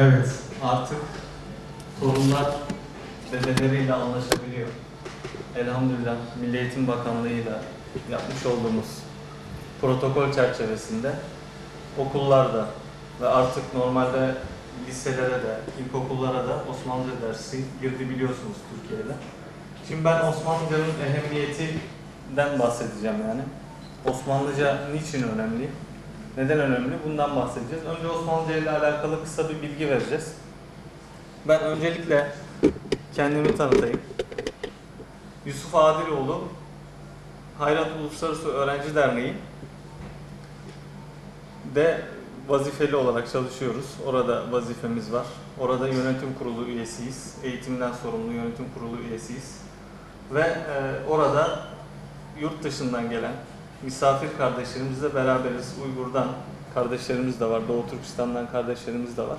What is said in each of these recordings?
Evet, artık torunlar dedeleriyle anlaşabiliyor. Elhamdülillah Milli Eğitim Bakanlığı'yla yapmış olduğumuz protokol çerçevesinde okullarda ve artık normalde liselere de, ilkokullara da Osmanlıca dersi girdi biliyorsunuz Türkiye'de. Şimdi ben Osmanlıca'nın ehemmiyetinden bahsedeceğim yani. Osmanlıca niçin önemli? Neden önemli? Bundan bahsedeceğiz. Önce Osmanlıca ile alakalı kısa bir bilgi vereceğiz. Ben öncelikle kendimi tanıtayım. Yusuf Adiloğlu, Hayrat Uluslararası Öğrenci Derneği de vazifeli olarak çalışıyoruz. Orada vazifemiz var. Orada yönetim kurulu üyesiyiz. Eğitimden sorumlu yönetim kurulu üyesiyiz. Ve orada yurt dışından gelen misafir kardeşlerimizle beraberiz. Uygur'dan kardeşlerimiz de var. Doğu Türkistan'dan kardeşlerimiz de var.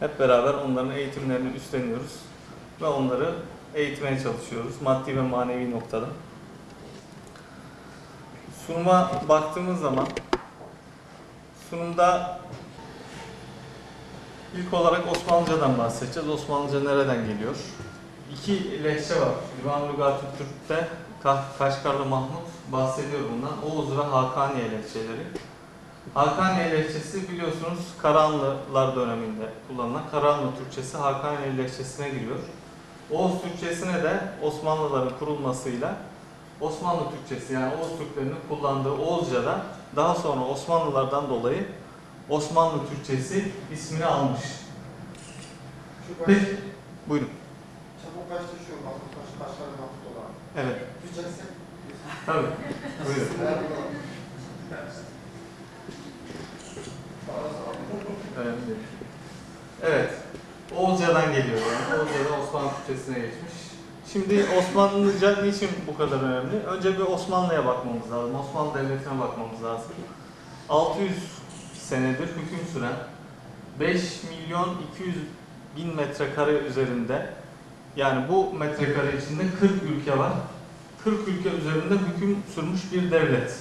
Hep beraber onların eğitimlerini üstleniyoruz. Ve onları eğitmeye çalışıyoruz. Maddi ve manevi noktada. Sunuma baktığımız zaman sunumda ilk olarak Osmanlıcadan bahsedeceğiz. Osmanlıca nereden geliyor? İki lehçe var. Divan Lügat-ı Türk'te Kaşgarlı Mahmut bahsediyor bundan. Oğuz ve Hakaniye lehçeleri. Hakaniye lehçesi biliyorsunuz Karahanlılar döneminde kullanılan Karahanlı Türkçesi Hakaniye lehçesine giriyor. Oğuz Türkçesine de Osmanlıların kurulmasıyla Osmanlı Türkçesi yani Oğuz Türklerinin kullandığı Oğuzca'da daha sonra Osmanlılardan dolayı Osmanlı Türkçesi ismini almış. Peki, buyurun. Çabuk kaçtı şu Kaşgarlı Mahmut olan. Evet. Türkçesi. Tabii. Buyurun. Önemli değil. Evet. Oğuzca'dan geliyor yani. Oğuzca'dan Osmanlı Türkçesine geçmiş. Şimdi Osmanlıca niçin bu kadar önemli? Önce bir Osmanlı'ya bakmamız lazım. Osmanlı Devleti'ne bakmamız lazım. 600 senedir hüküm süren 5 milyon 200 bin metrekare üzerinde yani bu metrekare içinde 40 ülke var. 40 ülke üzerinde hüküm sürmüş bir devlet.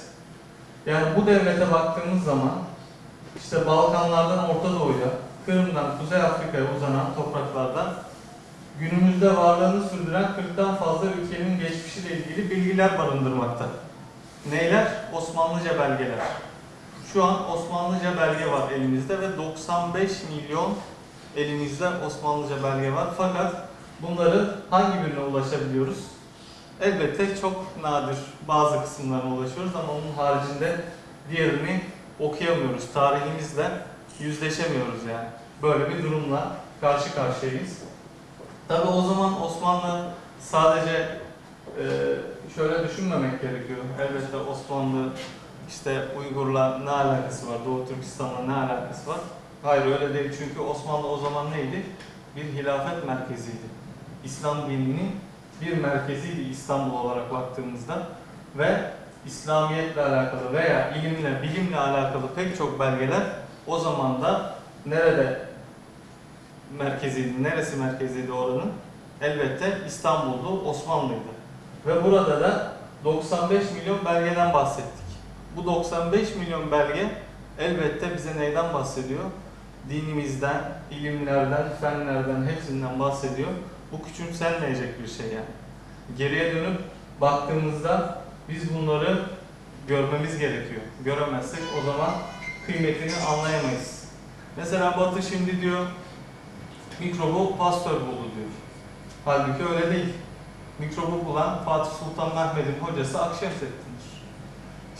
Yani bu devlete baktığımız zaman işte Balkanlardan Orta Doğu'ya, Kırım'dan Kuzey Afrika'ya uzanan topraklarda günümüzde varlığını sürdüren 40'tan fazla ülkenin geçmişiyle ilgili bilgiler barındırmakta. Neyler? Osmanlıca belgeler. Şu an Osmanlıca belge var elimizde ve 95 milyon elimizde Osmanlıca belge var. Fakat bunların hangi birine ulaşabiliyoruz? Elbette çok nadir bazı kısımlarına ulaşıyoruz ama onun haricinde diğerini okuyamıyoruz. Tarihimizle yüzleşemiyoruz yani. Böyle bir durumla karşı karşıyayız. Tabi o zaman Osmanlı sadece şöyle düşünmemek gerekiyor. Elbette Osmanlı işte Uygur'la ne alakası var, Doğu Türkistan'la ne alakası var? Hayır öyle değil çünkü Osmanlı o zaman neydi? Bir hilafet merkeziydi. İslam dininin bir merkeziydi İstanbul olarak baktığımızda ve İslamiyetle alakalı veya ilimle, bilimle alakalı pek çok belgeler o zaman da nerede merkeziydi, neresi merkeziydi oranın? Elbette İstanbul'du, Osmanlı'ydı. Ve burada da 95 milyon belgeden bahsettik. Bu 95 milyon belge elbette bize neyden bahsediyor? Dinimizden, ilimlerden, fenlerden hepsinden bahsediyor. Bu küçümsenmeyecek bir şey yani. Geriye dönüp baktığımızda biz bunları görmemiz gerekiyor. Göremezsek o zaman kıymetini anlayamayız. Mesela Batı şimdi diyor mikrobu Pasteur buldu diyor. Halbuki öyle değil. Mikrobu bulan Fatih Sultan Mehmet'in hocası Akşemseddin'dir.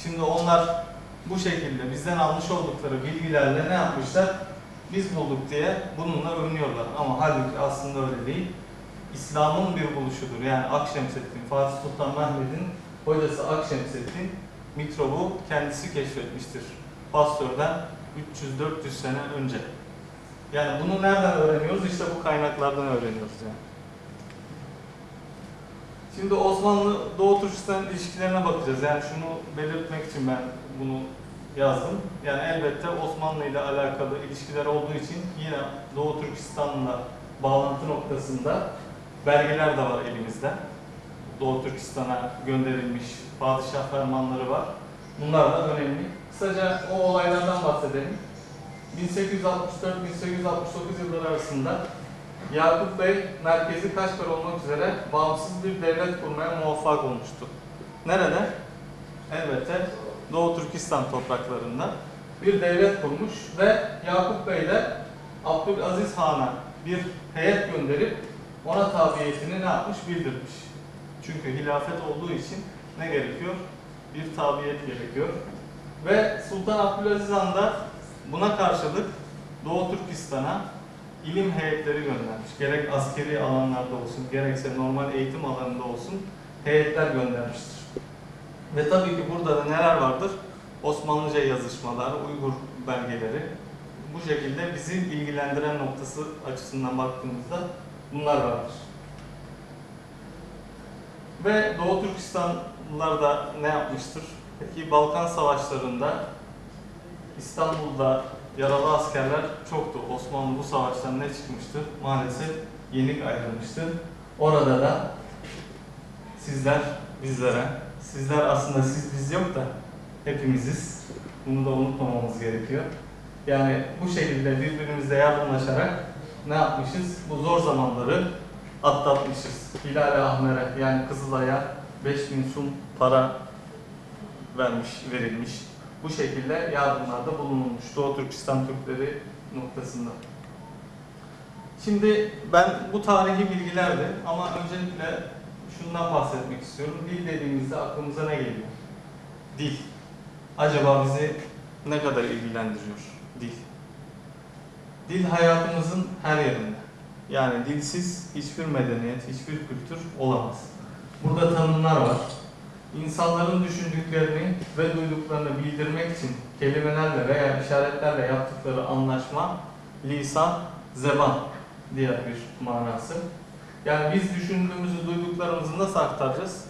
Şimdi onlar bu şekilde bizden almış oldukları bilgilerle ne yapmışlar? Biz bulduk diye bununla övünüyorlar. Ama halbuki aslında öyle değil. İslam'ın bir buluşudur. Yani Akşemseddin, Fatih Sultan Mehmet'in hocası Akşemseddin mikrobu kendisi keşfetmiştir. Pasteur'den 300-400 sene önce. Yani bunu nereden öğreniyoruz? İşte bu kaynaklardan öğreniyoruz yani. Şimdi Osmanlı-Doğu Türkistan ilişkilerine bakacağız. Yani şunu belirtmek için ben bunu yazdım. Yani elbette Osmanlı ile alakalı ilişkiler olduğu için yine Doğu Türkistan'la bağlantı noktasında belgeler de var elimizde. Doğu Türkistan'a gönderilmiş padişah fermanları var. Bunlar da önemli. Kısaca o olaylardan bahsedelim. 1864-1869 yılları arasında Yakup Bey merkezi Kaşgar olmak üzere bağımsız bir devlet kurmaya muvaffak olmuştu. Nerede? Elbette Doğu Türkistan topraklarında bir devlet kurmuş ve Yakup Bey de Abdülaziz Han'a bir heyet gönderip ona tabiyetini ne yapmış? Bildirmiş. Çünkü hilafet olduğu için ne gerekiyor? Bir tabiyet gerekiyor. Ve Sultan Abdülaziz Han da buna karşılık Doğu Türkistan'a ilim heyetleri göndermiş. Gerek askeri alanlarda olsun, gerekse normal eğitim alanında olsun heyetler göndermiştir. Ve tabii ki burada da neler vardır? Osmanlıca yazışmalar, Uygur belgeleri. Bu şekilde bizi ilgilendiren noktası açısından baktığımızda bunlar vardır. Ve Doğu Türkistanlılar da ne yapmıştır? Peki Balkan Savaşlarında İstanbul'da yaralı askerler çoktu. Osmanlı bu savaştan ne çıkmıştı? Maalesef yenik ayrılmıştı. Orada da sizler bizlere, sizler aslında siz biz yok da hepimiziz. Bunu da unutmamamız gerekiyor. Yani bu şekilde birbirimizle yardımlaşarak ne yapmışız? Bu zor zamanları atlatmışız. Hilal-i Ahmer'e yani Kızılay'a 5000 sun para verilmiş. Bu şekilde yardımlarda bulunulmuş Doğu Türkistan Türkleri noktasında. Şimdi ben bu tarihi bilgilerdi ama öncelikle şundan bahsetmek istiyorum. Dil dediğimizde aklımıza ne geliyor? Dil. Acaba bizi ne kadar ilgilendiriyor? Dil. Dil hayatımızın her yerinde. Yani dilsiz hiçbir medeniyet, hiçbir kültür olamaz. Burada tanımlar var. İnsanların düşündüklerini ve duyduklarını bildirmek için kelimelerle veya işaretlerle yaptıkları anlaşma, lisan, zeban diğer bir manası. Yani biz düşündüğümüzü, duyduklarımızı nasıl aktaracağız?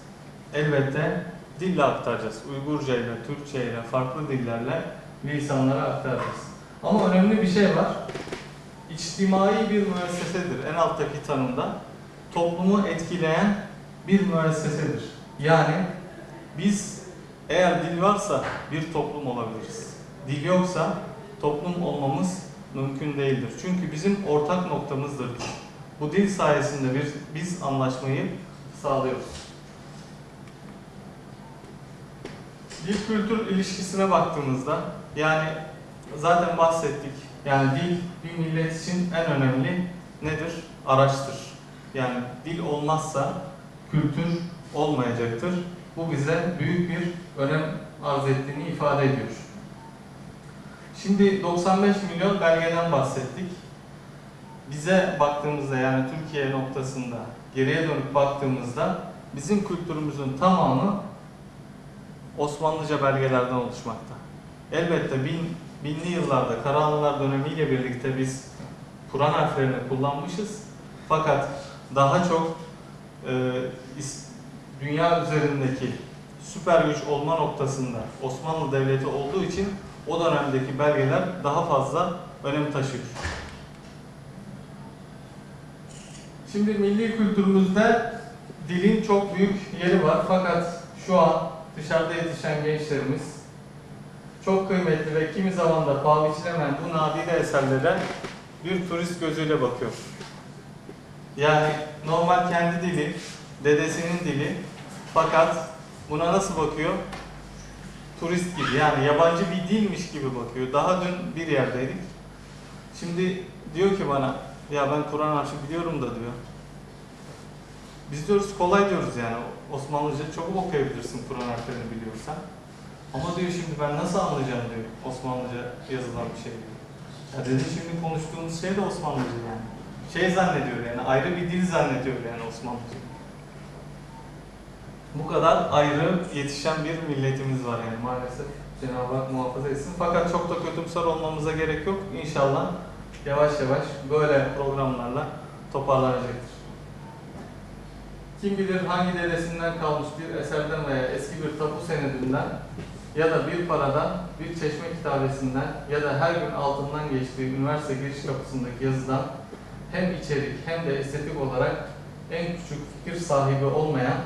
Elbette dille aktaracağız. Uygurca ile, Türkçe ile, farklı dillerle lisanlara aktaracağız. Ama önemli bir şey var. İçtimai bir müessesedir. En alttaki tanımda toplumu etkileyen bir müessesedir. Yani biz eğer dil varsa bir toplum olabiliriz. Dil yoksa toplum olmamız mümkün değildir. Çünkü bizim ortak noktamızdır dil. Bu dil sayesinde biz anlaşmayı sağlıyoruz. Dil kültür ilişkisine baktığımızda yani zaten bahsettik. Yani dil bir millet için en önemli nedir? Araçtır. Yani dil olmazsa kültür olmayacaktır. Bu bize büyük bir önem arz ettiğini ifade ediyor. Şimdi 95 milyon belgeden bahsettik. Bize baktığımızda yani Türkiye noktasında geriye dönüp baktığımızda bizim kültürümüzün tamamı Osmanlıca belgelerden oluşmakta. Elbette binli yıllarda Karahanlılar dönemiyle birlikte biz Kur'an harflerini kullanmışız. Fakat daha çok dünya üzerindeki süper güç olma noktasında Osmanlı Devleti olduğu için o dönemdeki belgeler daha fazla önem taşıyor. Şimdi milli kültürümüzde dilin çok büyük yeri var fakat şu an dışarıda yetişen gençlerimiz çok kıymetli ve kimi zaman da paha biçilemeyen bu nadide eserlere bir turist gözüyle bakıyor. Yani normal kendi dili, dedesinin dili fakat buna nasıl bakıyor? Turist gibi yani yabancı bir dilmiş gibi bakıyor. Daha dün bir yerdeydik. Şimdi diyor ki bana ya ben Kur'an harfi biliyorum da diyor. Biz diyoruz kolay diyoruz yani Osmanlıca çabuk okuyabilirsin Kur'an harflerini biliyorsan. Ama diyor şimdi ben nasıl anlayacağım diyor Osmanlıca yazılan bir şey diyor. Ya dedi şimdi konuştuğumuz şey de Osmanlıca yani. Şey zannediyor yani ayrı bir dil zannediyor yani Osmanlıca. Bu kadar ayrı yetişen bir milletimiz var yani maalesef. Cenab-ı Hak muhafaza etsin. Fakat çok da kötümser olmamıza gerek yok. İnşallah yavaş yavaş böyle programlarla toparlanacaktır. Kim bilir hangi dedesinden kalmış bir eserden veya eski bir tapu senedinden ya da bir paradan, bir çeşme kitabesinden ya da her gün altından geçtiği üniversite giriş kapısındaki yazıdan hem içerik hem de estetik olarak en küçük fikir sahibi olmayan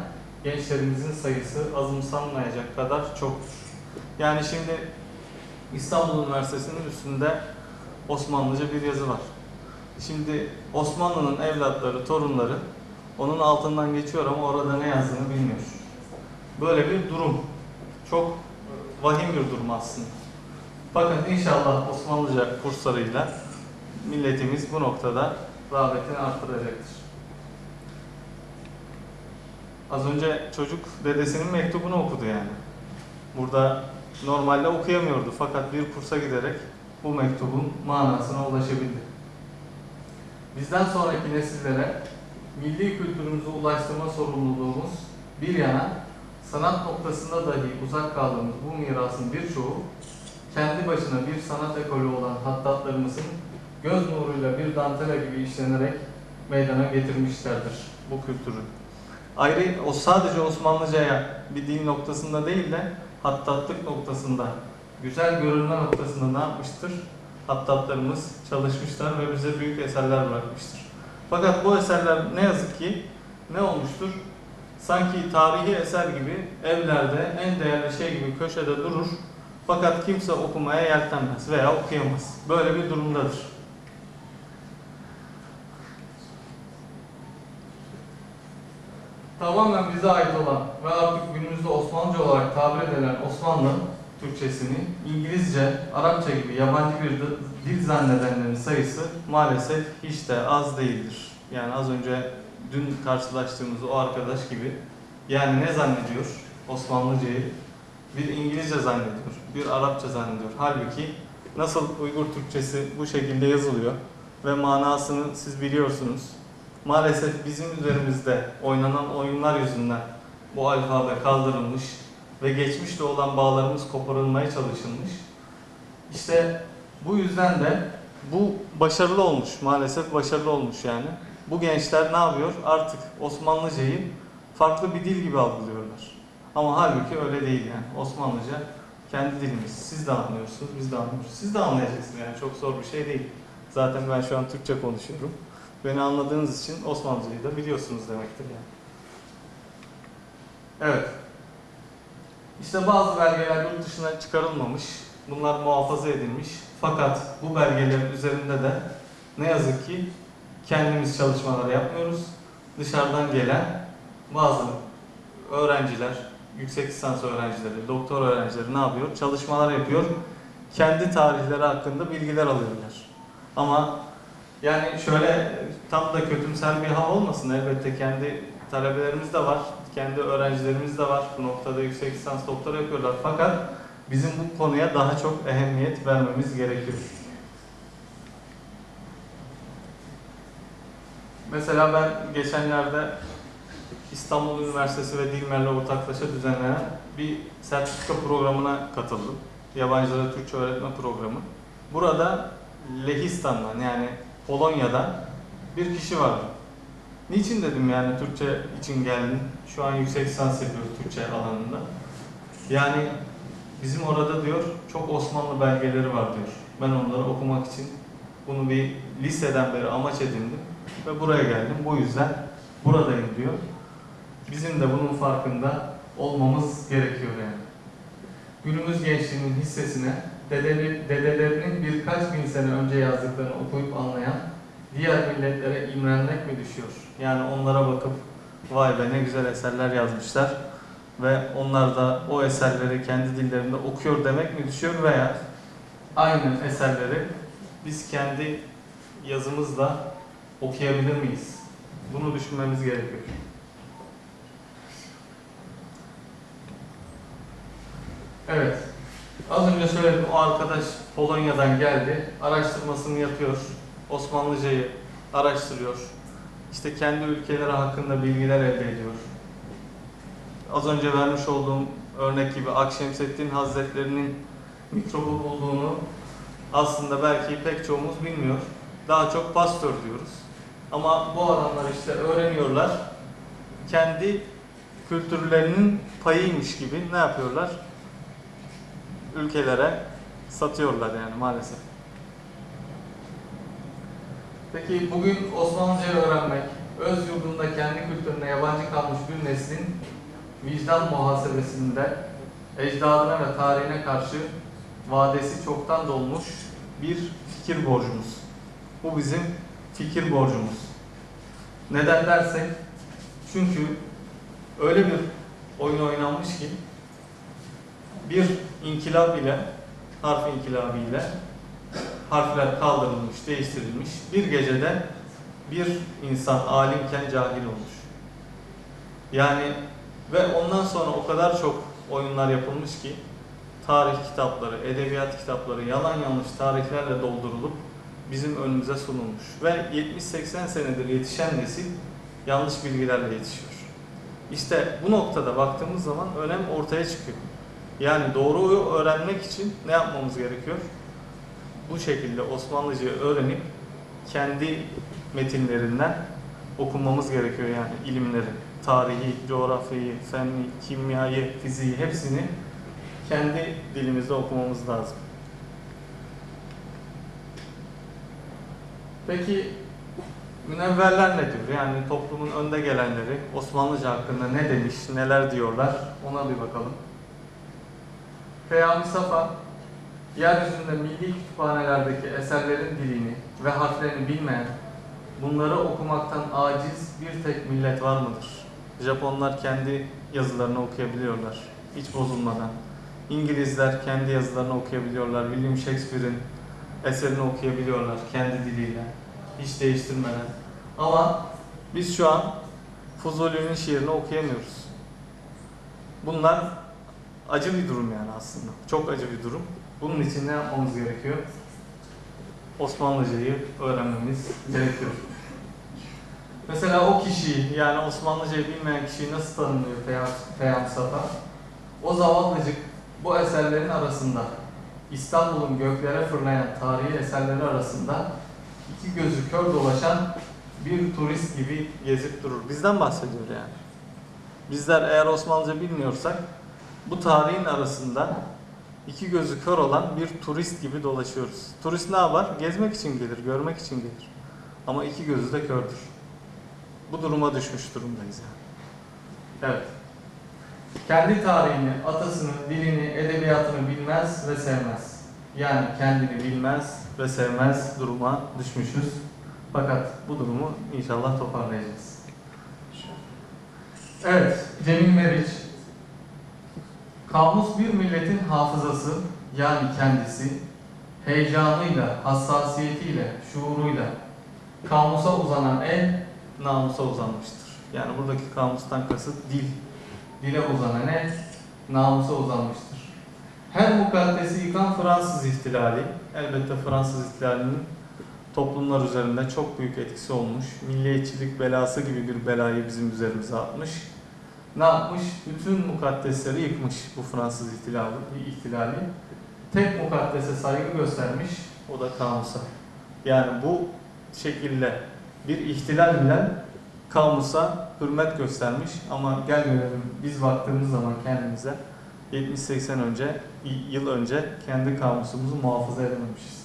gençlerimizin sayısı azımsanmayacak kadar çoktur. Yani şimdi İstanbul Üniversitesi'nin üstünde Osmanlıca bir yazı var. Şimdi Osmanlı'nın evlatları, torunları onun altından geçiyor ama orada ne yazdığını bilmiyor. Böyle bir durum. Çok vahim bir durum aslında. Fakat inşallah Osmanlıca kurslarıyla milletimiz bu noktada rağbetini arttıracaktır. Az önce çocuk dedesinin mektubunu okudu yani. Burada normalde okuyamıyordu fakat bir kursa giderek bu mektubun manasına ulaşabildi. Bizden sonraki nesillere milli kültürümüzü ulaştırma sorumluluğumuz bir yana, sanat noktasında dahi uzak kaldığımız bu mirasın birçoğu, kendi başına bir sanat ekolü olan hattatlarımızın göz nuruyla bir dantela gibi işlenerek meydana getirmişlerdir bu kültürü. Ayrı, o sadece Osmanlıca'ya bir dil noktasında değil de hattatlık noktasında, güzel görünme noktasında ne yapmıştır? Hattatlarımız çalışmışlar ve bize büyük eserler bırakmıştır. Fakat bu eserler ne yazık ki ne olmuştur? Sanki tarihi eser gibi evlerde en değerli şey gibi köşede durur. Fakat kimse okumaya yeltenmez veya okuyamaz. Böyle bir durumdadır. Tamamen bize ait olan ve artık günümüzde Osmanlıca olarak tabir edilen Osmanlı Türkçesini İngilizce, Arapça gibi yabancı bir dil zannedenlerin sayısı maalesef hiç de az değildir. Yani az önce dün karşılaştığımız o arkadaş gibi, yani ne zannediyor? Osmanlıcayı bir İngilizce zannediyor, bir Arapça zannediyor. Halbuki nasıl Uygur Türkçesi bu şekilde yazılıyor ve manasını siz biliyorsunuz. Maalesef bizim üzerimizde oynanan oyunlar yüzünden bu alfabe kaldırılmış ve geçmişle olan bağlarımız koparılmaya çalışılmış. İşte bu yüzden de bu başarılı olmuş, maalesef başarılı olmuş yani. Bu gençler ne yapıyor? Artık Osmanlıcayı farklı bir dil gibi algılıyorlar. Ama halbuki öyle değil yani. Osmanlıca kendi dilimiz. Siz de anlıyorsunuz, biz de anlıyoruz. Siz de anlayacaksınız yani, çok zor bir şey değil. Zaten ben şu an Türkçe konuşuyorum. Beni anladığınız için Osmanlıcayı da biliyorsunuz demektir yani. Evet. İşte bazı belgeler yurt dışına çıkarılmamış. Bunlar muhafaza edilmiş. Fakat bu belgelerin üzerinde de ne yazık ki kendimiz çalışmalar yapmıyoruz. Dışarıdan gelen bazı öğrenciler, yüksek lisans öğrencileri, doktor öğrencileri ne yapıyor? Çalışmalar yapıyor. Kendi tarihleri hakkında bilgiler alıyorlar. Ama yani şöyle tam da kötümser bir hava olmasın. Elbette kendi talebelerimiz de var, kendi öğrencilerimiz de var. Bu noktada yüksek lisans doktora yapıyorlar. Fakat bizim bu konuya daha çok ehemmiyet vermemiz gerekiyor. Mesela ben geçenlerde İstanbul Üniversitesi ve Dilmer'le ortaklaşa düzenlenen bir sertifika programına katıldım. Yabancılara Türkçe öğretme programı. Burada Lehistan'dan yani Polonya'da bir kişi vardı. Niçin dedim yani Türkçe için geldin? Şu an yüksek lisans yapıyoruz Türkçe alanında. Yani bizim orada diyor çok Osmanlı belgeleri var diyor. Ben onları okumak için bunu bir liseden beri amaç edindim ve buraya geldim. Bu yüzden buradayım diyor. Bizim de bunun farkında olmamız gerekiyor yani. Günümüz gençliğinin hissesine dedelerinin birkaç bin sene önce yazdıklarını okuyup anlayan diğer milletlere imrenmek mi düşüyor? Yani onlara bakıp vay be ne güzel eserler yazmışlar ve onlar da o eserleri kendi dillerinde okuyor demek mi düşüyor veya aynı eserleri biz kendi yazımızla okuyabilir miyiz? Bunu düşünmemiz gerekiyor. Evet. Az önce söyledim, o arkadaş Polonya'dan geldi. Araştırmasını yapıyor. Osmanlıcayı araştırıyor. İşte kendi ülkeleri hakkında bilgiler elde ediyor. Az önce vermiş olduğum örnek gibi Akşemseddin Hazretleri'nin mikrobu bulduğunu aslında belki pek çoğumuz bilmiyor. Daha çok pastör diyoruz. Ama bu adamlar işte öğreniyorlar. Kendi kültürlerinin payıymış gibi ne yapıyorlar? Ülkelere satıyorlar yani maalesef. Peki bugün Osmanlıcayı öğrenmek, öz yurdunda kendi kültürüne yabancı kalmış bir neslin vicdan muhasebesinde ecdadına ve tarihine karşı vadesi çoktan dolmuş bir fikir borcumuz. Bu bizim fikir borcumuz. Neden dersek, çünkü öyle bir oyun oynanmış ki bir inkılap ile, harf inkılabı ile harfler kaldırılmış, değiştirilmiş. Bir gecede bir insan alimken cahil olmuş. Yani ve ondan sonra o kadar çok oyunlar yapılmış ki tarih kitapları, edebiyat kitapları yalan yanlış tarihlerle doldurulup bizim önümüze sunulmuş. Ve 70-80 senedir yetişen nesil yanlış bilgilerle yetişiyor. İşte bu noktada baktığımız zaman önem ortaya çıkıyor. Yani doğruyu öğrenmek için ne yapmamız gerekiyor? Bu şekilde Osmanlıcayı öğrenip kendi metinlerinden okumamız gerekiyor, yani ilimleri. Tarihi, coğrafyayı, fenni, kimyayı, fiziği hepsini kendi dilimizde okumamız lazım. Peki münevverler ne diyor? Yani toplumun önde gelenleri Osmanlıca hakkında ne demiş, neler diyorlar? Ona bir bakalım. Peyami Safa, yeryüzünde milli kütüphanelerdeki eserlerin dilini ve harflerini bilmeyen, bunları okumaktan aciz bir tek millet var mıdır? Japonlar kendi yazılarını okuyabiliyorlar, hiç bozulmadan. İngilizler kendi yazılarını okuyabiliyorlar. William Shakespeare'in eserini okuyabiliyorlar kendi diliyle, hiç değiştirmeden. Ama biz şu an Fuzuli'nin şiirini okuyamıyoruz. Bunlar acı bir durum yani aslında. Çok acı bir durum. Bunun için ne yapmamız gerekiyor? Osmanlıcayı öğrenmemiz gerekiyor. Mesela o kişiyi, yani Osmanlıcayı bilmeyen kişiyi nasıl tanımlıyor Peyami Safa? O zavallıcık bu eserlerin arasında, İstanbul'un göklere fırlayan tarihi eserleri arasında iki gözü kör dolaşan bir turist gibi gezip durur. Bizden bahsediyor yani. Bizler eğer Osmanlıca bilmiyorsak bu tarihin arasında iki gözü kör olan bir turist gibi dolaşıyoruz. Turist ne yapar? Gezmek için gelir, görmek için gelir. Ama iki gözü de kördür. Bu duruma düşmüş durumdayız yani. Evet. Kendi tarihini, atasını, dilini, edebiyatını bilmez ve sevmez. Yani kendini bilmez ve sevmez duruma düşmüşüz. Fakat bu durumu inşallah toparlayacağız. Evet, Cemil Meriç. Kamus bir milletin hafızası, yani kendisi, heyecanıyla, hassasiyetiyle, şuuruyla kamusa uzanan el, namusa uzanmıştır. Yani buradaki kamustan kasıt dil. Dile uzanan el, namusa uzanmıştır. Her mukaddesi yıkan Fransız ihtilali, elbette Fransız ihtilalinin toplumlar üzerinde çok büyük etkisi olmuş. Milliyetçilik belası gibi bir belayı bizim üzerimize atmış. Ne yapmış? Bütün mukaddesleri yıkmış bu Fransız ihtilali. Tek mukaddese saygı göstermiş, o da kamusa. Yani bu şekilde bir ihtilal bilen kamusa hürmet göstermiş, ama gel görelim biz baktığımız zaman kendimize 70-80 yıl önce kendi kamusumuzu muhafaza edememişiz.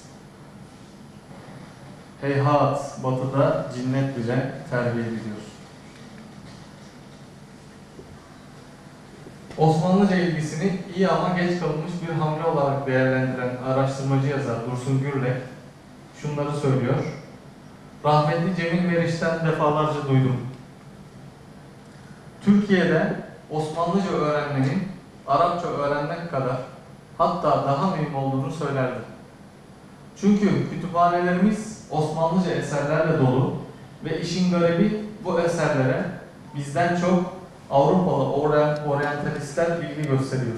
Heyhat, batıda cinnet bile terbiye ediliyor. Osmanlıca ilgisini iyi ama geç kalınmış bir hamle olarak değerlendiren araştırmacı yazar Dursun Gürlek şunları söylüyor. Rahmetli Cemil Meriç'ten defalarca duydum. Türkiye'de Osmanlıca öğrenmenin Arapça öğrenmek kadar, hatta daha mühim olduğunu söylerdi. Çünkü kütüphanelerimiz Osmanlıca eserlerle dolu ve işin garibi bu eserlere bizden çok Avrupalı oryantalistler ilgi gösteriyor.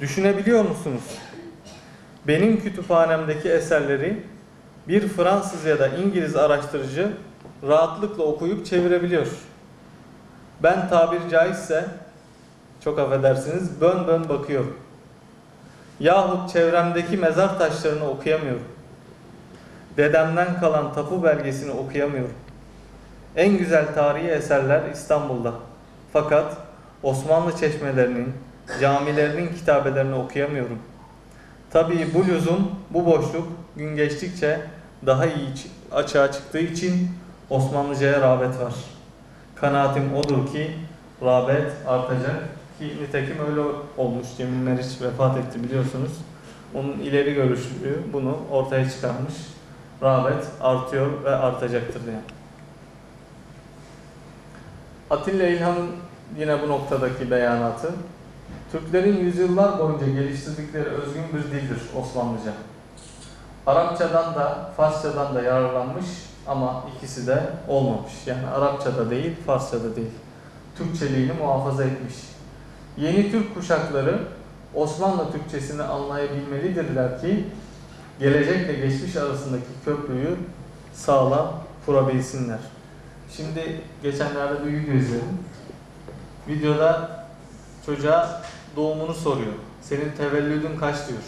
Düşünebiliyor musunuz? Benim kütüphanemdeki eserleri bir Fransız ya da İngiliz araştırıcı rahatlıkla okuyup çevirebiliyor. Ben tabiri caizse, çok affedersiniz, bön bön bakıyorum. Yahut çevremdeki mezar taşlarını okuyamıyorum. Dedemden kalan tapu belgesini okuyamıyorum. En güzel tarihi eserler İstanbul'da. Fakat Osmanlı çeşmelerinin, camilerinin kitabelerini okuyamıyorum. Tabii bu lüzum, bu boşluk gün geçtikçe daha iyi açığa çıktığı için Osmanlıcaya rağbet var. Kanaatim odur ki rağbet artacak, ki nitekim öyle olmuş. Cemil Meriç vefat etti biliyorsunuz. Onun ileri görüşlülüğü bunu ortaya çıkarmış. Rağbet artıyor ve artacaktır diye. Atilla İlhan'ın yine bu noktadaki beyanatı, Türklerin yüzyıllar boyunca geliştirdikleri özgün bir dildir Osmanlıca. Arapçadan da Farsçadan da yararlanmış ama ikisi de olmamış. Yani Arapçada değil, Farsçada değil. Türkçeliğini muhafaza etmiş. Yeni Türk kuşakları Osmanlı Türkçesini anlayabilmelidirler ki gelecekle geçmiş arasındaki köprüyü sağlam kurabilsinler. Şimdi geçenlerde bir video izledim. Videoda çocuğa doğumunu soruyor. Senin tevellüdün kaç diyor.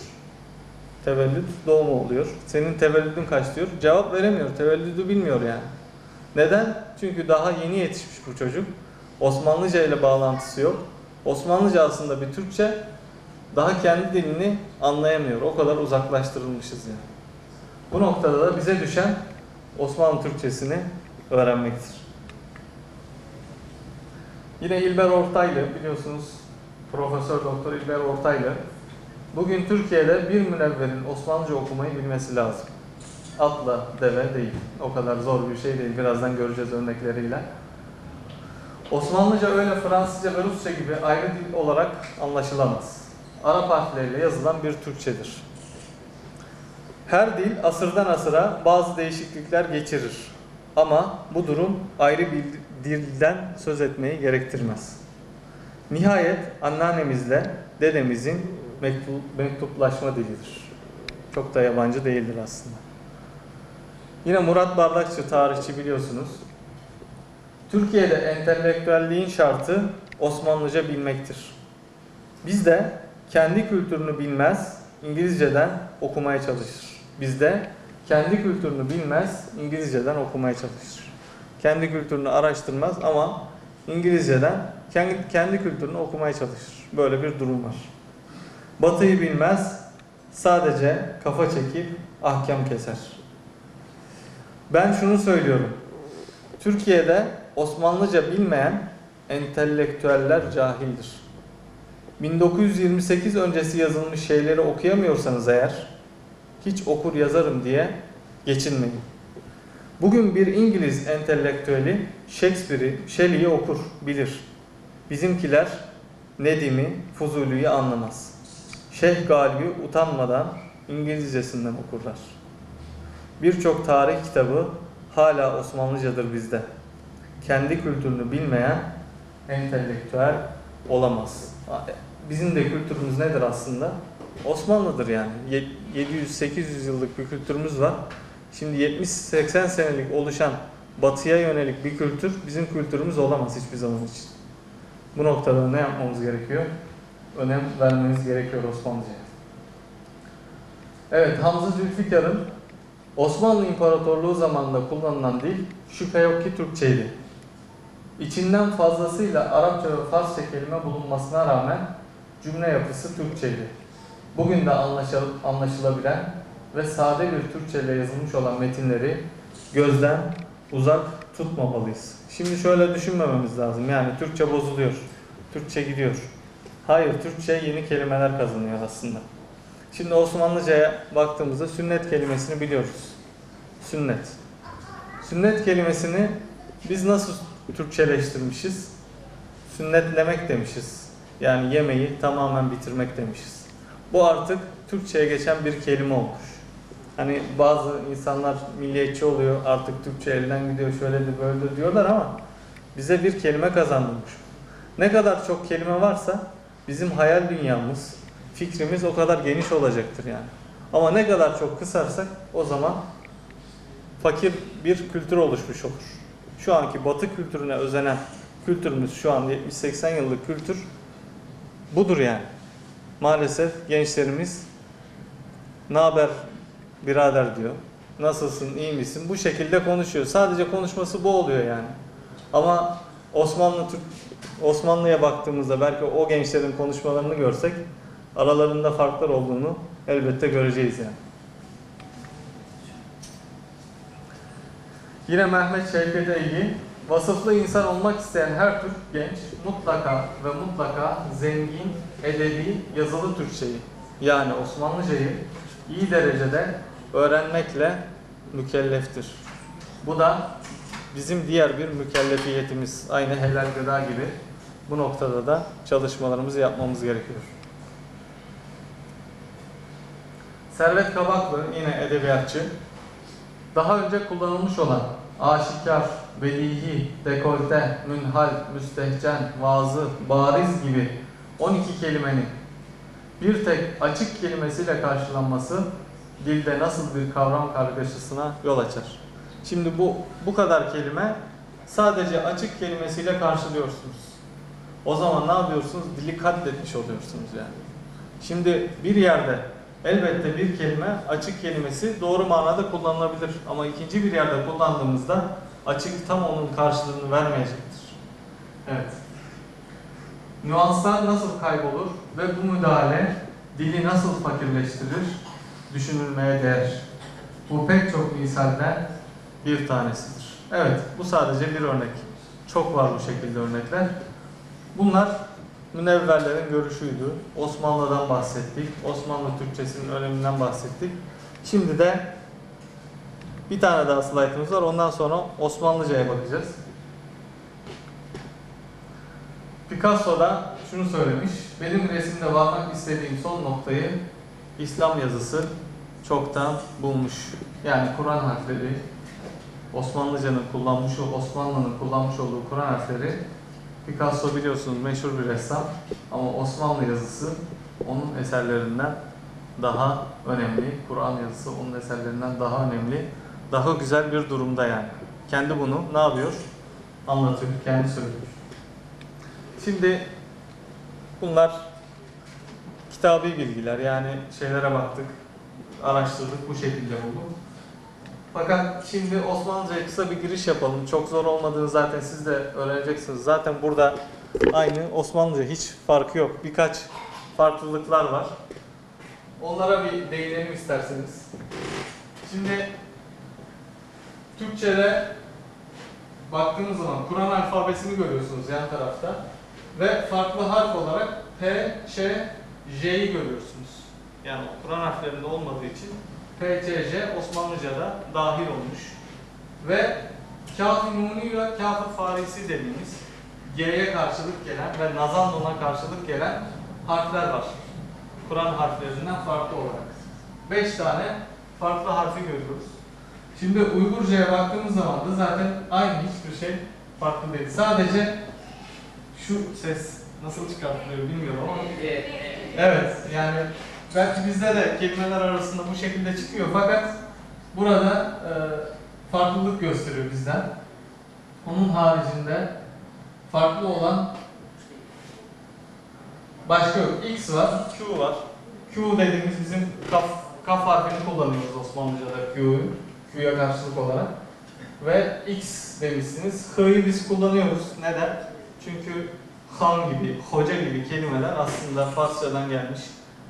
Tevellüt doğumu oluyor. Senin tevellüdün kaç diyor. Cevap veremiyor. Tevellüdü bilmiyor yani. Neden? Çünkü daha yeni yetişmiş bu çocuk. Osmanlıca ile bağlantısı yok. Osmanlıca aslında bir Türkçe. Daha kendi dilini anlayamıyor. O kadar uzaklaştırılmışız yani. Bu noktada da bize düşen Osmanlı Türkçesini öğrenmektir. Yine İlber Ortaylı, biliyorsunuz Profesör Doktor İlber Ortaylı, bugün Türkiye'de bir münevverin Osmanlıca okumayı bilmesi lazım. Atla deve değil. O kadar zor bir şey değil. Birazdan göreceğiz örnekleriyle. Osmanlıca öyle Fransızca ve Rusça gibi ayrı dil olarak anlaşılamaz. Arap harfleriyle yazılan bir Türkçedir. Her dil asırdan asıra bazı değişiklikler geçirir. Ama bu durum ayrı bir dilden söz etmeyi gerektirmez. Nihayet anneannemizle dedemizin mektuplaşma dilidir. Çok da yabancı değildir aslında. Yine Murat Bardakçı, tarihçi biliyorsunuz. Türkiye'de entelektüelliğin şartı Osmanlıca bilmektir. Biz de kendi kültürünü bilmez, İngilizceden okumaya çalışır. Bizde kendi kültürünü bilmez, İngilizceden okumaya çalışır. Kendi kültürünü araştırmaz ama İngilizceden kendi kültürünü okumaya çalışır. Böyle bir durum var. Batı'yı bilmez, sadece kafa çekip ahkam keser. Ben şunu söylüyorum. Türkiye'de Osmanlıca bilmeyen entelektüeller cahildir. 1928 öncesi yazılmış şeyleri okuyamıyorsanız eğer, hiç okur yazarım diye geçinmeyin. Bugün bir İngiliz entelektüeli Shakespeare'i, Shelley'i okur, bilir. Bizimkiler Nedim'i, Fuzuli'yi anlamaz. Şeyh Galip'i utanmadan İngilizcesinden okurlar. Birçok tarih kitabı hala Osmanlıcadır bizde. Kendi kültürünü bilmeyen entelektüel olamaz. Bizim de kültürümüz nedir aslında? Osmanlı'dır yani. 700-800 yıllık bir kültürümüz var. Şimdi 70-80 senelik oluşan batıya yönelik bir kültür bizim kültürümüz olamaz hiçbir zaman için. Bu noktada ne yapmamız gerekiyor? Önem vermemiz gerekiyor Osmanlıca'ya. Evet, Hamza Zülfikar'ın Osmanlı İmparatorluğu zamanında kullanılan dil şüphe yok ki Türkçeydi. İçinden fazlasıyla Arapça ve Farsça kelime bulunmasına rağmen cümle yapısı Türkçeydi. Bugün de anlaşılabilen ve sade bir Türkçe ile yazılmış olan metinleri gözden uzak tutmamalıyız. Şimdi şöyle düşünmememiz lazım. Yani Türkçe bozuluyor, Türkçe gidiyor. Hayır, Türkçe yeni kelimeler kazanıyor aslında. Şimdi Osmanlıca'ya baktığımızda sünnet kelimesini biliyoruz. Sünnet. Sünnet kelimesini biz nasıl Türkçeleştirmişiz? Sünnetlemek demişiz. Yani yemeği tamamen bitirmek demişiz. Bu artık Türkçe'ye geçen bir kelime olmuş. Hani bazı insanlar milliyetçi oluyor, artık Türkçe elden gidiyor, şöyledir, böyledir diyorlar ama bize bir kelime kazandırmış. Ne kadar çok kelime varsa bizim hayal dünyamız, fikrimiz o kadar geniş olacaktır yani. Ama ne kadar çok kısarsak o zaman fakir bir kültür oluşmuş olur. Şu anki Batı kültürüne özenen kültürümüz, şu an 70-80 yıllık kültür budur yani. Maalesef gençlerimiz "Ne haber birader?" diyor. "Nasılsın, iyi misin?" Bu şekilde konuşuyor. Sadece konuşması bu oluyor yani. Ama Osmanlı'ya baktığımızda belki o gençlerin konuşmalarını görsek aralarında farklar olduğunu elbette göreceğiz yani. Yine Mehmet Şevket Eygi, vasıflı insan olmak isteyen her Türk genç mutlaka ve mutlaka zengin, edebi, yazılı Türkçeyi, Yani Osmanlıcayı iyi derecede öğrenmekle mükelleftir. Bu da bizim diğer bir mükellefiyetimiz. Aynı helal gıda gibi bu noktada da çalışmalarımızı yapmamız gerekiyor. Servet Kabaklı yine edebiyatçı. Daha önce kullanılmış olan aşikar, bedihi, dekolte, münhal, müstehcen, vazı, bariz gibi 12 kelimenin bir tek açık kelimesiyle karşılanması dilde nasıl bir kavram kargaşasına yol açar. Şimdi bu kadar kelime sadece açık kelimesiyle karşılıyorsunuz. O zaman ne yapıyorsunuz? Dili katletmiş oluyorsunuz yani. Şimdi bir yerde elbette bir kelime açık kelimesi doğru manada kullanılabilir. Ama ikinci bir yerde kullandığımızda açık tam onun karşılığını vermeyecektir. Evet. Nüanslar nasıl kaybolur ve bu müdahale dili nasıl fakirleştirir düşünülmeye değer. Bu pek çok misalden bir tanesidir. Evet, bu sadece bir örnek. Çok var bu şekilde örnekler. Bunlar münevverlerin görüşüydü. Osmanlı'dan bahsettik. Osmanlı Türkçesinin öneminden bahsettik. Şimdi de bir tane daha slaytımız var. Ondan sonra Osmanlıca'ya bakacağız. Picasso da şunu söylemiş. Benim resimde varmak istediğim son noktayı İslam yazısı çoktan bulmuş. Yani Kur'an harfleri, Osmanlıca'nın Osmanlı'nın kullanmış olduğu Kur'an harfleri, Picasso biliyorsunuz meşhur bir ressam ama Osmanlı yazısı onun eserlerinden daha önemli. Kur'an yazısı onun eserlerinden daha önemli. Daha güzel bir durumda yani. Kendi bunu ne yapıyor? Anlatıyor, kendi söylüyor. Şimdi bunlar kitabi bilgiler, yani şeylere baktık, araştırdık, bu şekilde bulduk. Fakat şimdi Osmanlıca'ya kısa bir giriş yapalım. Çok zor olmadığını zaten siz de öğreneceksiniz. Zaten burada aynı Osmanlıca, hiç farkı yok. Birkaç farklılıklar var. Onlara bir değinelim isterseniz. Şimdi Türkçe'de baktığınız zaman Kur'an alfabesini görüyorsunuz yan tarafta. Ve farklı harf olarak P, Ç, J'yi görüyorsunuz. Yani Kur'an harflerinde olmadığı için P, Ç, J Osmanlıca'da dahil olmuş. Ve Kâf-ı Nûni ve Kâf-ı Farisi dediğimiz G'ye karşılık gelen ve Nazan Nun'a karşılık gelen harfler var. Kur'an harflerinden farklı olarak. 5 tane farklı harfi görüyoruz. Şimdi Uygurca'ya baktığımız zaman da zaten aynı, hiçbir şey farklı değil. Sadece şu ses nasıl çıkartılıyor bilmiyorum ama evet, yani belki bizde de kelimeler arasında bu şekilde çıkıyor fakat burada farklılık gösteriyor bizden. Onun haricinde farklı olan başka yok. X var, Q var. Q dediğimiz bizim kaf harfini kullanıyoruz Osmanlıca'da Q'ya karşılık olarak. Ve X demişsiniz. H'yı biz kullanıyoruz. Neden? Çünkü han gibi, hoca gibi kelimeler aslında Farsçadan gelmiş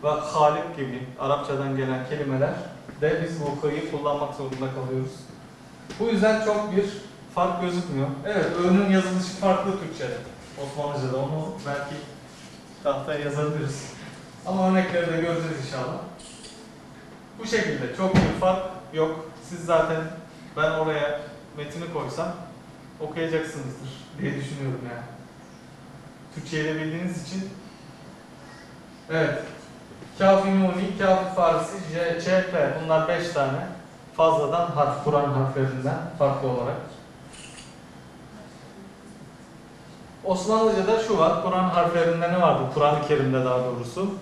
ve halip gibi Arapçadan gelen kelimeler de biz bu h'yı kullanmak zorunda kalıyoruz. Bu yüzden çok bir fark gözükmüyor. Evet, ö'nün yazılışı farklı Türkçe'de. Osmanlıca'da onu belki tahtaya yazabiliriz. Ama örnekleri de göreceğiz inşallah. Bu şekilde çok bir fark yok. Siz zaten ben oraya metini koysam okuyacaksınızdır diye düşünüyorum yani. Türkçe'yi de bildiğiniz için. Evet. Kâf-ı Nûni, Kâf-ı Farisi, Ç, P. Bunlar 5 tane fazladan harf, Kur'an harflerinden farklı olarak. Osmanlıca'da şu var, Kur'an harflerinde ne vardı? Kur'an-ı Kerim'de daha doğrusu.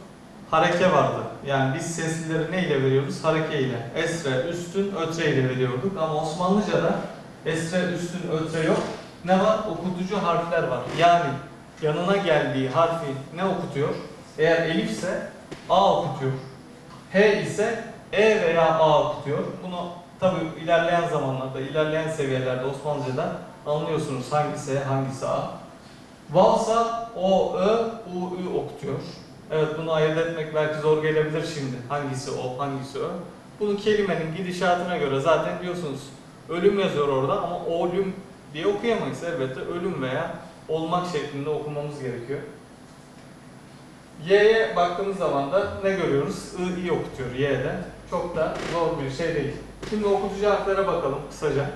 Hareke vardı. Yani biz seslileri ne ile veriyoruz? Hareke ile. Esre, üstün, ötre ile veriyorduk. Ama Osmanlıca'da esre, üstün, ötre yok. Ne var? Okutucu harfler var. Yani yanına geldiği harfi ne okutuyor? Eğer elif ise A okutuyor. H ise E veya A okutuyor. Bunu tabi ilerleyen zamanlarda, ilerleyen seviyelerde Osmanlıca'da anlıyorsunuz hangisi E, hangisi A. Vavsa O, Ö, U, Ü okutuyor. Evet, bunu ayırt etmek belki zor gelebilir şimdi. Hangisi O, hangisi Ö. Bunu kelimenin gidişatına göre zaten diyorsunuz. Ölüm yazıyor orada ama ölüm diye okuyamayız. Elbette ölüm veya olmak şeklinde okumamız gerekiyor. Y'ye baktığımız zaman da ne görüyoruz? I okutuyor Y'de. Çok da zor bir şey değil. Şimdi okutucu harflere bakalım kısaca.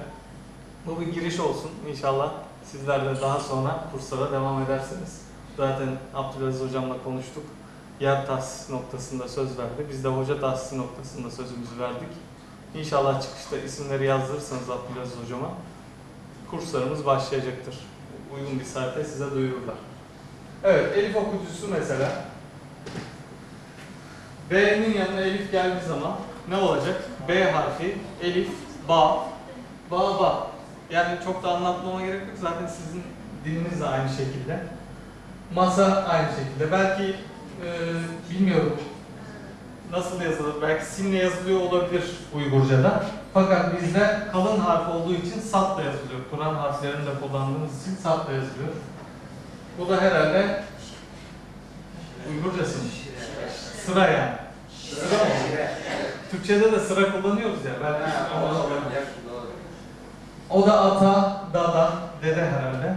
Bu bir giriş olsun inşallah. Sizler de daha sonra kurslara devam edersiniz. Zaten Abdülaziz hocamla konuştuk. Yer tahsisi noktasında söz verdi. Biz de hoca tahsisi noktasında sözümüzü verdik. İnşallah çıkışta isimleri yazdırırsanız Abdülaziz hocama kurslarımız başlayacaktır. Uygun bir saatte size duyururlar. Evet, elif okuyucusu mesela. B'nin yanına elif geldiği zaman ne olacak? B harfi, elif, ba, ba, ba. Yani çok da anlatmama gerek yok. Zaten sizin diliniz de aynı şekilde. Masa aynı şekilde. Belki bilmiyorum nasıl yazılır. Belki sinle yazılıyor olabilir Uygurca'da. Fakat bizde kalın harf olduğu için satla yazılıyor. Kur'an harflerini de kullandığımız için satla yazılıyor. Bu da herhalde Uygurcası mı? Sıra yani. Sıra mı? Türkçe'de de sıra kullanıyoruz ya. Belki o da ata, dada, dede herhalde.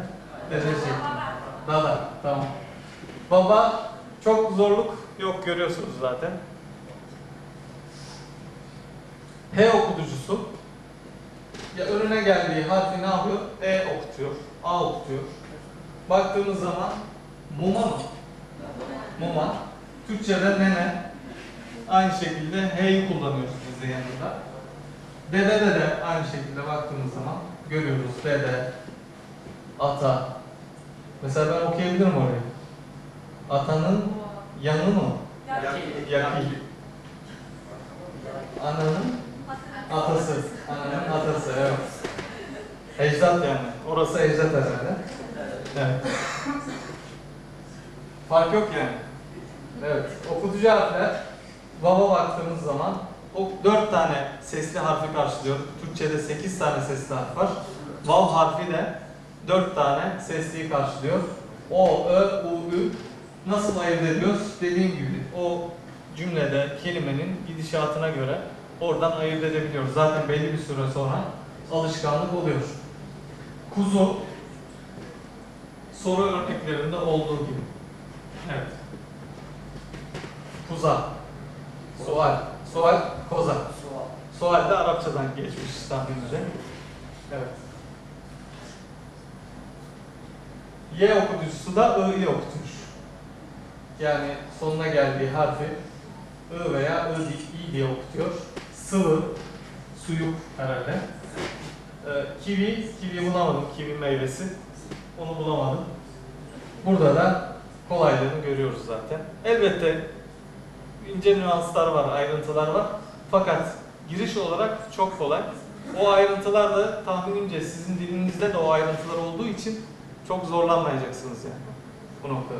Dede şeklinde. Dada, tamam. Baba, çok zorluk yok görüyorsunuz zaten. H okutucusu. Ya önüne geldiği harfi ne yapıyor? E okutuyor, A okutuyor. Baktığımız zaman muma mı? Muma. Türkçe'de nene. Aynı şekilde H'yi kullanıyoruz biz de yanında. Dede'de de aynı şekilde baktığımız zaman görüyoruz. Dede, ata. Mesela ben okuyabilirim orayı. Atanın yanı mı? Yaki. Ananın atası. Ananın atası, evet. Ecdat yani. Orası ecdat herhalde. Evet. Fark yok yani. Evet. Okutucu harfler. Vava baktığımız zaman o 4 tane sesli harfi karşılıyor. Türkçe'de 8 tane sesli harf var. Vav harfi de 4 tane sesliyi karşılıyor. O, Ö, U, Ü. Nasıl ayırt ediyoruz? Dediğim gibi o cümlede kelimenin gidişatına göre oradan ayırt edebiliyoruz. Zaten belli bir süre sonra alışkanlık oluyor. Kuzu soru örneklerinde olduğu gibi. Evet. Kuza. Sual. Sual, koza. Sual de Arapçadan geçmiş tahminleri. Evet. Y okutucusu da I'yi okutmuş. Yani sonuna geldiği harfi I veya I diye okutuyor. Sıvı, suyuk herhalde. Kivi bulamadım. Kivi meyvesi. Onu bulamadım. Burada da kolaylığını görüyoruz zaten. Elbette ince nüanslar var, ayrıntılar var. Fakat giriş olarak çok kolay. O ayrıntılar da tahminimce sizin dilinizde de o ayrıntılar olduğu için çok zorlanmayacaksınız yani bu noktada.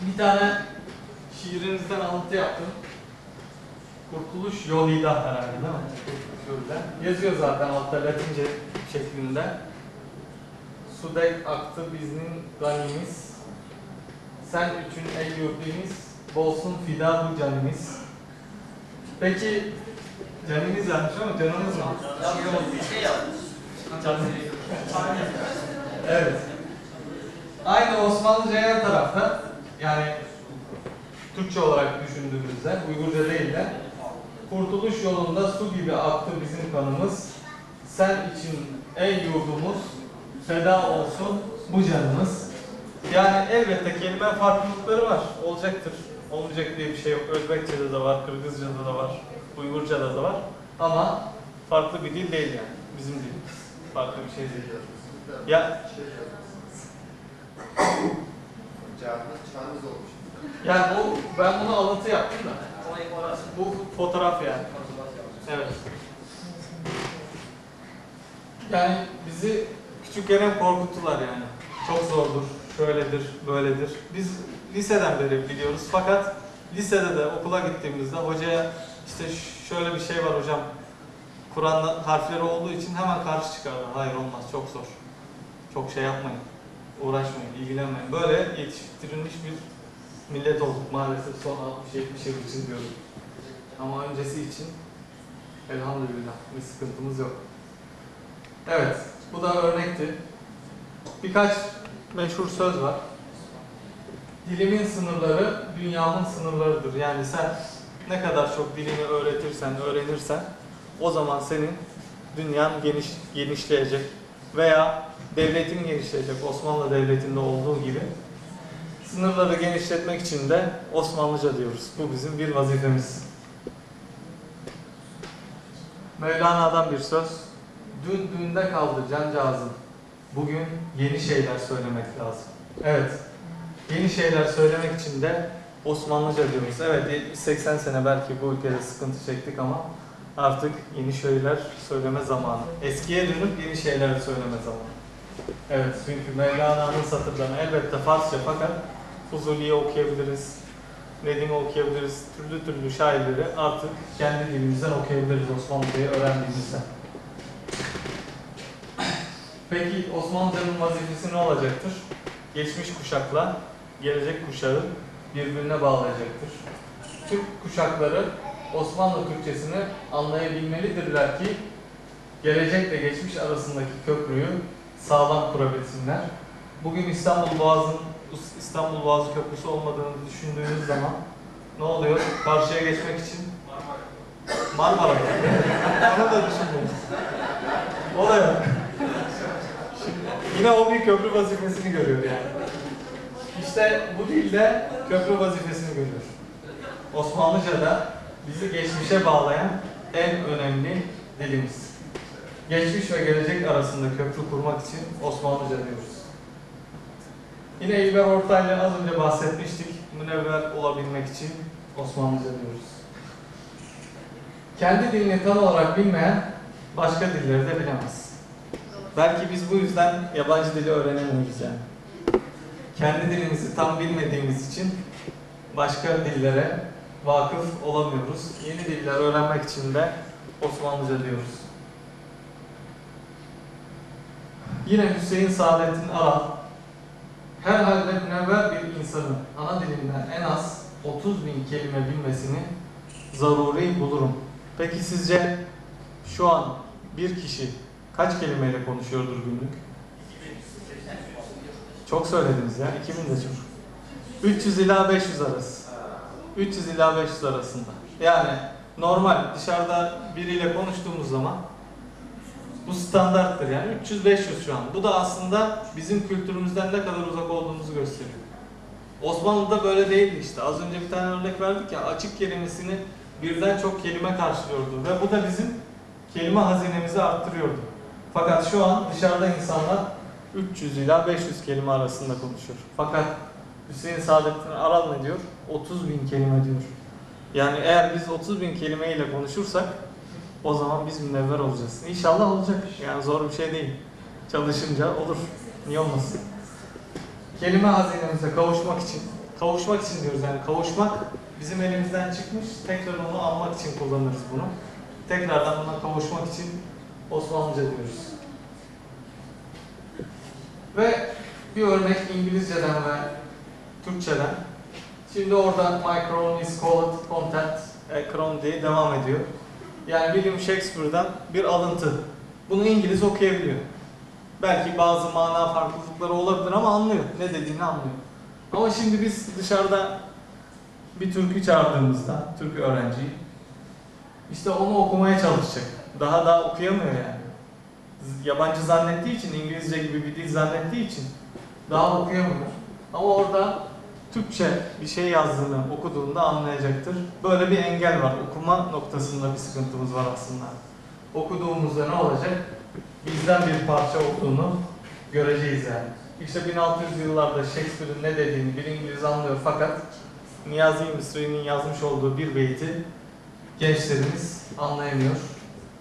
Bir tane şiirinizden alıntı yaptım. Kurtuluş yoluyla herhalde değil mi? Kurtuluş yoluyla. Yazıyor zaten altta Latince şeklinde. Sudek aktı bizim ganimiz. Sen üçün ey yurdimiz, bolsun fida bu canimiz. Peki, canimiz yazmış ama canımız mı? Canımız. Evet. Aynı Osmanlıca yan tarafta, yani Türkçe olarak düşündüğümüzde, Uygurca değil de, kurtuluş yolunda su gibi aktı bizim kanımız. Sen için ey yurdumuz, feda olsun bu canımız. Yani elbette kelime farklılıkları var. Olacaktır. Olmayacak diye bir şey yok. Özbekçe'de de var, Kırgızca'da da var, Uygurca'da da var. Ama farklı bir dil değil yani. Bizim dilimiz. Farklı bir şey değil. Ya Çağımız olmuş. yani ben bunu alıntı yaptım da. Bu fotoğraf yani. Evet. Yani bizi küçükken hep korkuttular yani. Çok zordur, şöyledir, böyledir. Biz liseden beri biliyoruz fakat lisede de okula gittiğimizde hocaya işte şöyle bir şey var hocam, Kur'an harfleri olduğu için hemen karşı çıkardı. Hayır olmaz, çok zor. Çok şey yapmayın, uğraşmayın, ilgilenmeyin. Böyle yetiştirilmiş bir millet olduk maalesef son 60-70 yıl için diyorum. Ama öncesi için elhamdülillah bir sıkıntımız yok. Evet, bu da örnekti. Birkaç meşhur söz var. Dilimin sınırları dünyamın sınırlarıdır. Yani sen ne kadar çok dilini öğrenirsen o zaman senin dünyan genişleyecek veya devletin genişleyecek. Osmanlı Devleti'nde olduğu gibi. Sınırları genişletmek için de Osmanlıca diyoruz. Bu bizim bir vazifemiz. Mevlana'dan bir söz. Dün düğünde kaldı cancağızım. Bugün yeni şeyler söylemek lazım. Evet. Yeni şeyler söylemek için de Osmanlıca diyoruz. Evet, 70-80 sene belki bu ülkede sıkıntı çektik ama artık yeni şeyler söyleme zamanı. Eskiye dönüp yeni şeyler söyleme zamanı. Evet, çünkü Mevlana'nın satırlarını elbette Farsça fakat Fuzuli'yi okuyabiliriz, Nedim'i okuyabiliriz, türlü türlü şairleri artık kendi dilimizden okuyabiliriz Osmanlıcayı öğrendiğimizde. Peki Osmanlıcanın vazifesi ne olacaktır? Geçmiş kuşakla gelecek kuşağı birbirine bağlayacaktır. Türk kuşakları Osmanlı Türkçesini anlayabilmelidirler ki gelecekle geçmiş arasındaki köprüyü sağlam kurabilsinler. Bugün İstanbul Boğazı Köprüsü olmadığını düşündüğünüz zaman ne oluyor? Karşıya geçmek için Marmara'da. Onu da düşünmeyin. O da yok. Yine o bir köprü vazifesini görüyor yani. İşte bu dilde köprü vazifesini görüyor. Osmanlıca'da bizi geçmişe bağlayan en önemli dilimiz. Geçmiş ve gelecek arasında köprü kurmak için Osmanlıca diyoruz. Yine İlber Ortaylı az önce bahsetmiştik. Münevver olabilmek için Osmanlıca diyoruz. Kendi dilini tam olarak bilmeyen başka dilleri de bilemez. Belki biz bu yüzden yabancı dili öğrenemiyoruz yani. Kendi dilimizi tam bilmediğimiz için başka dillere vakıf olamıyoruz. Yeni diller öğrenmek için de Osmanlıca diyoruz. Yine Hüseyin Saadettin Aral, herhalde münevver bir insanın ana dilinden en az 30.000 kelime bilmesini zaruri bulurum. Peki sizce şu an bir kişi kaç kelimeyle konuşuyordur günlük? Çok söylediniz ya, 2000 de çok. 300 ila 500 arası. 300 ila 500 arasında. Yani normal dışarıda biriyle konuştuğumuz zaman bu standarttır yani 300-500 şu an. Bu da aslında bizim kültürümüzden ne kadar uzak olduğumuzu gösteriyor. Osmanlı'da böyle değildi işte. Az önce bir tane örnek verdik ya, açık kelimesini birden çok kelime karşılıyordu ve bu da bizim kelime hazinemizi arttırıyordu. Fakat şu an dışarıda insanlar 300 ila 500 kelime arasında konuşuyor. Fakat Hüseyin Saadettin Aral ne diyor? 30.000 kelime diyor. Yani eğer biz 30.000 kelimeyle konuşursak o zaman biz münevver olacağız. İnşallah olacak. Yani zor bir şey değil. Çalışınca olur. Niye olmasın? Kelime hazinemize kavuşmak için diyoruz yani kavuşmak bizim elimizden çıkmış. Tekrar onu almak için kullanırız bunu. Tekrardan buna kavuşmak için Osmanlıca diyoruz. Ve bir örnek İngilizceden ve Türkçeden. Şimdi orada my crown is called content crown diye devam ediyor. Yani William Shakespeare'dan bir alıntı. Bunu İngiliz okuyabiliyor. Belki bazı mana farklılıkları olabilir ama anlıyor. Ne dediğini anlıyor. Ama şimdi biz dışarıda bir türkü çağırdığımızda, türkü öğrenciyi, işte onu okumaya çalışacak. Daha da okuyamıyor yani. Yabancı zannettiği için, İngilizce gibi bir dil zannettiği için daha okuyamıyor. Ama orada Türkçe bir şey yazdığını, okuduğunda anlayacaktır. Böyle bir engel var. Okuma noktasında bir sıkıntımız var aslında. Okuduğumuzda ne olacak? Bizden bir parça olduğunu göreceğiz yani. İşte 1600 yıllarda Shakespeare'in ne dediğini bir İngiliz anlıyor fakat Niyazi Mısri'nin yazmış olduğu bir beyti gençlerimiz anlayamıyor.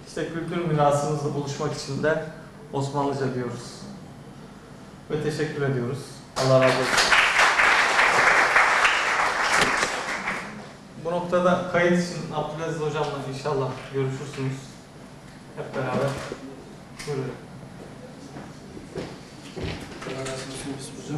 İşte kültür mirasımızla buluşmak için de Osmanlıca diyoruz. Ve teşekkür ediyoruz. Allah razı olsun. Bu noktada kayıt için Abdülaziz Hocam'la inşallah görüşürsünüz. Hep beraber. Buyurun. Allah razı olsun.